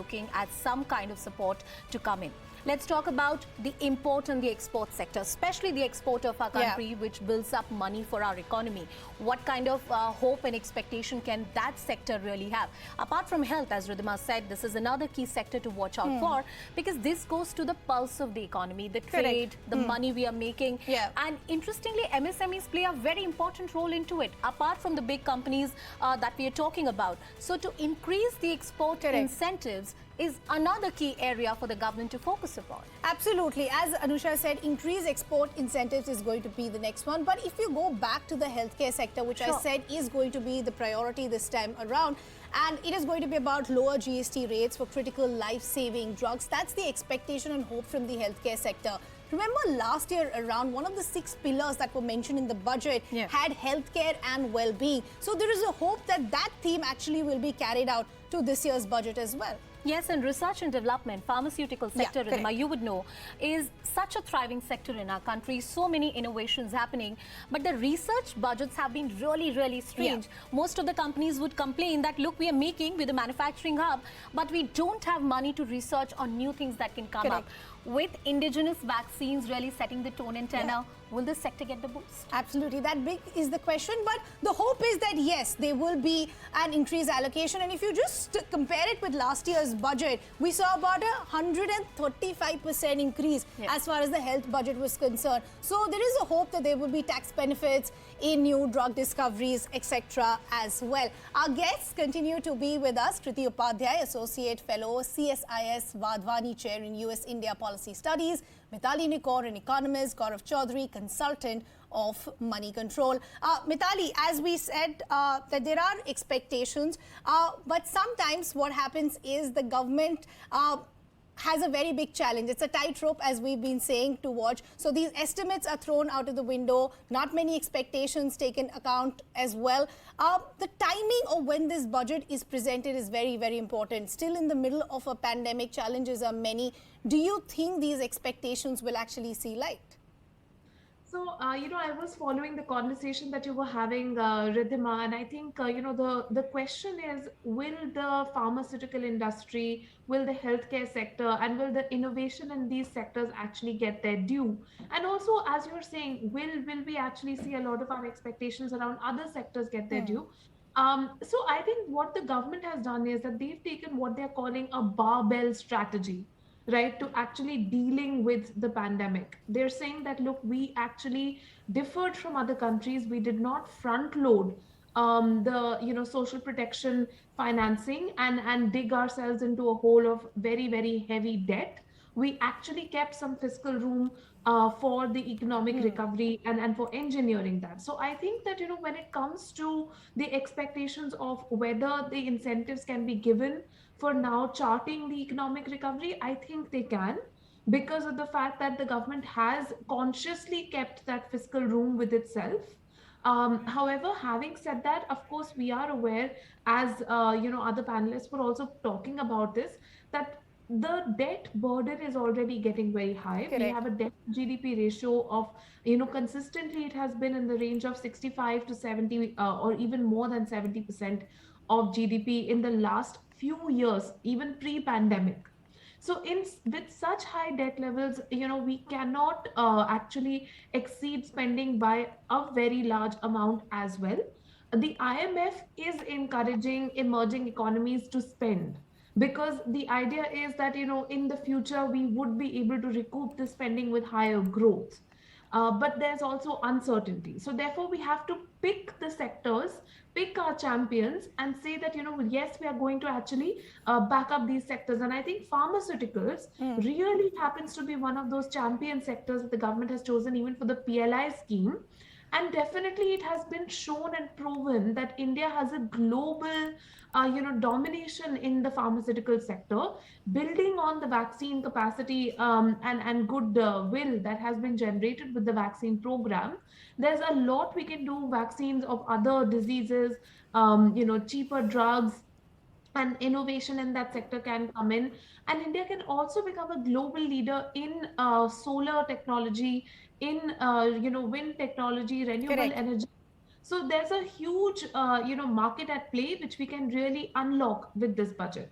looking at some kind of support to come in. Let's talk about the import and the export sector, especially the export of our country, which builds up money for our economy. What kind of hope and expectation can that sector really have? Apart from health, as Ridhima said, this is another key sector to watch out for, because this goes to the pulse of the economy, the trade, the money we are making. And interestingly, MSMEs play a very important role into it, apart from the big companies that we are talking about. So to increase the export incentives is another key area for the government to focus upon. Absolutely. As Anusha said, increased export incentives is going to be the next one. But if you go back to the healthcare sector, which I said is going to be the priority this time around, and it is going to be about lower GST rates for critical life-saving drugs. That's the expectation and hope from the healthcare sector. Remember last year around, one of the 6 pillars that were mentioned in the budget had healthcare and well-being. So there is a hope that that theme actually will be carried out to this year's budget as well. Yes, and research and development, pharmaceutical sector, Ridhima, you would know, is such a thriving sector in our country. So many innovations happening, but the research budgets have been really strange. Most of the companies would complain that, look, we are making with a manufacturing hub, but we don't have money to research on new things that can come up. With indigenous vaccines really setting the tone and tenor, will the sector get the boost? Absolutely. That big is the question. But the hope is that, yes, there will be an increased allocation. And if you just compare it with last year's budget, we saw about a 135% increase as far as the health budget was concerned. So there is a hope that there will be tax benefits in new drug discoveries, etc. as well. Our guests continue to be with us. Kriti Upadhya, Associate Fellow, CSIS Wadhwani Chair in US-India Policy Studies, Mithali Nikor, an economist, Gaurav Chaudhary, consultant of money control. Mithali, as we said, that there are expectations, but sometimes what happens is the government has a very big challenge. It's a tightrope, as we've been saying, to watch. So these estimates are thrown out of the window, not many expectations taken account as well. The timing of when this budget is presented is very important. Still in the middle of a pandemic, challenges are many. Do you think these expectations will actually see light? So, I was following the conversation that you were having, Ridhima, and I think, the question is, will the pharmaceutical industry, will the healthcare sector, and will the innovation in these sectors actually get their due? And also, as you're saying, will we actually see a lot of our expectations around other sectors get their due? So I think what the government has done is that they've taken what they're calling a barbell strategy, right, to actually dealing with the pandemic. They're saying that, look, we actually differed from other countries. We did not front load the social protection financing and dig ourselves into a hole of very heavy debt. We actually kept some fiscal room for the economic recovery and for engineering that. So I think that, when it comes to the expectations of whether the incentives can be given for now charting the economic recovery, I think they can, because of the fact that the government has consciously kept that fiscal room with itself. However, having said that, of course, we are aware, as other panelists were also talking about this, that the debt burden is already getting very high. We have a debt to GDP ratio of, consistently it has been in the range of 65 to 70 or even more than 70% of GDP in the last few years, even pre-pandemic. So with such high debt levels, we cannot actually exceed spending by a very large amount as well. The IMF is encouraging emerging economies to spend, because the idea is that, in the future, we would be able to recoup the spending with higher growth. But there's also uncertainty. So therefore, we have to pick the sectors, pick our champions, and say that, yes, we are going to actually back up these sectors. And I think pharmaceuticals really happens to be one of those champion sectors that the government has chosen even for the PLI scheme. And definitely it has been shown and proven that India has a global, domination in the pharmaceutical sector, building on the vaccine capacity and good will that has been generated with the vaccine program. There's a lot we can do, vaccines of other diseases, cheaper drugs, and innovation in that sector can come in. And India can also become a global leader in solar technology, in wind technology, renewable energy. So there's a huge market at play which we can really unlock with this budget.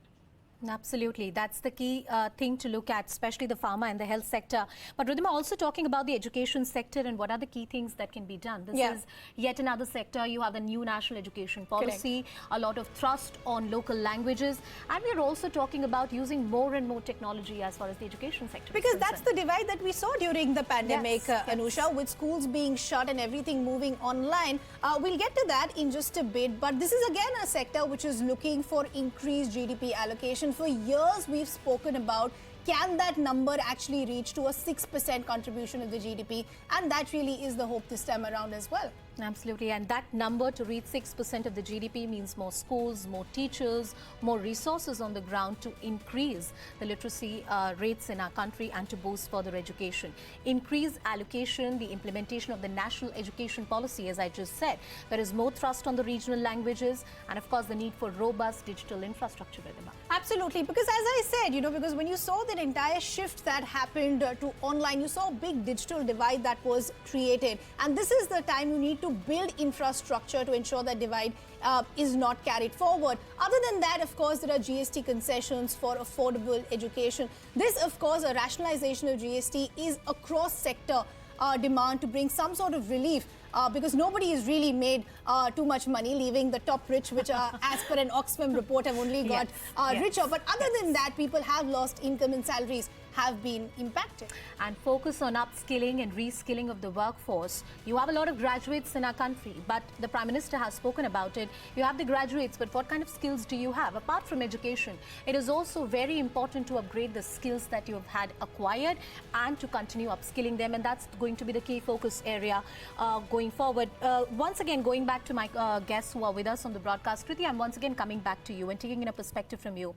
Absolutely. That's the key thing to look at, especially the pharma and the health sector. But Ridhima, also talking about the education sector and what are the key things that can be done. This is yet another sector. You have the new national education policy, a lot of thrust on local languages. And we're also talking about using more and more technology as far as the education sector Because that's the divide that we saw during the pandemic, Anusha, with schools being shut and everything moving online. We'll get to that in just a bit. But this is again a sector which is looking for increased GDP allocation. For years, we've spoken about can that number actually reach to a 6% contribution of the GDP? And that really is the hope this time around as well. Absolutely. And that number to reach 6% of the GDP means more schools, more teachers, more resources on the ground to increase the literacy rates in our country and to boost further education. Increase allocation, the implementation of the national education policy, as I just said. There is more thrust on the regional languages and, of course, the need for robust digital infrastructure. Absolutely. Because as I said, because when you saw that entire shift that happened to online, you saw a big digital divide that was created. And this is the time you need to build infrastructure to ensure that divide is not carried forward. Other than that, of course, there are GST concessions for affordable education. This, of course, a rationalization of GST is a cross-sector demand to bring some sort of relief because nobody has really made too much money, leaving the top rich, which as per an Oxfam report have only got richer. But other than that, people have lost income and salaries have been impacted. And focus on upskilling and reskilling of the workforce. You have a lot of graduates in our country, but the Prime Minister has spoken about it. You have the graduates, but what kind of skills do you have? Apart from education, it is also very important to upgrade the skills that you have had acquired and to continue upskilling them. And that's going to be the key focus area going forward. Once again, going back to my guests who are with us on the broadcast, Kriti, I'm once again coming back to you and taking in a perspective from you.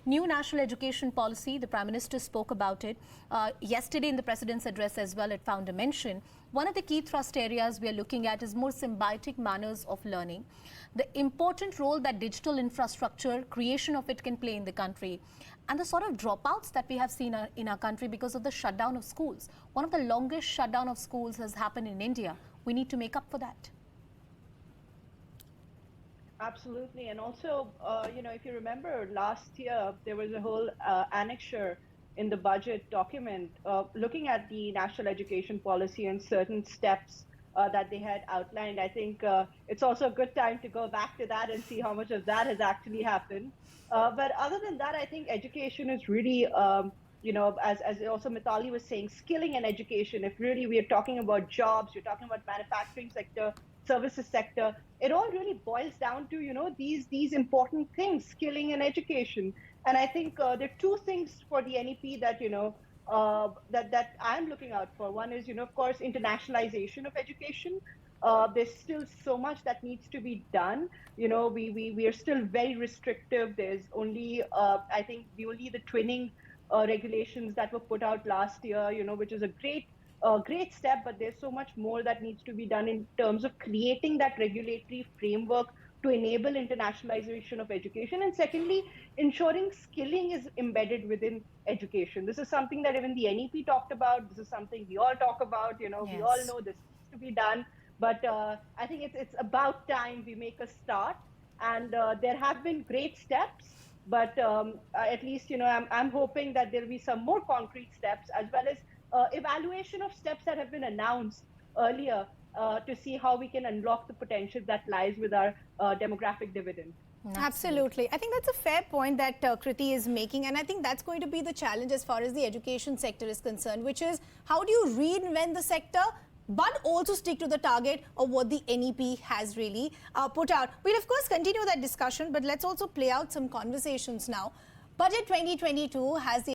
New national education policy, the Prime Minister spoke about it. Yesterday in the President's address as well, it found a mention. One of the key thrust areas we are looking at is more symbiotic manners of learning. The important role that digital infrastructure, creation of it can play in the country. And the sort of dropouts that we have seen in our country because of the shutdown of schools. One of the longest shutdown of schools has happened in India. We need to make up for that. Absolutely. And also, if you remember last year, there was a whole annexure in the budget document looking at the national education policy and certain steps that they had outlined. I think it's also a good time to go back to that and see how much of that has actually happened. But other than that, I think education is really, as also Mithali was saying, skilling and education. If really we are talking about jobs, you're talking about manufacturing sector, services sector, it all really boils down to, these important things, skilling and education. And I think there are two things for the NEP that, that I'm looking out for. One is, of course, internationalization of education. There's still so much that needs to be done. We are still very restrictive. There's only, I think, the twinning regulations that were put out last year, which is a great step, but there's so much more that needs to be done in terms of creating that regulatory framework to enable internationalization of education. And secondly, ensuring skilling is embedded within education. This is something that even the NEP talked about. This is something we all talk about. We all know this needs to be done. But I think it's about time we make a start. And there have been great steps. But at least, I'm hoping that there'll be some more concrete steps as well as evaluation of steps that have been announced earlier to see how we can unlock the potential that lies with our demographic dividend. Absolutely. I think that's a fair point that Kriti is making, and I think that's going to be the challenge as far as the education sector is concerned, which is how do you reinvent the sector but also stick to the target of what the NEP has really put out. We'll of course continue that discussion, but let's also play out some conversations now. Budget 2022 has the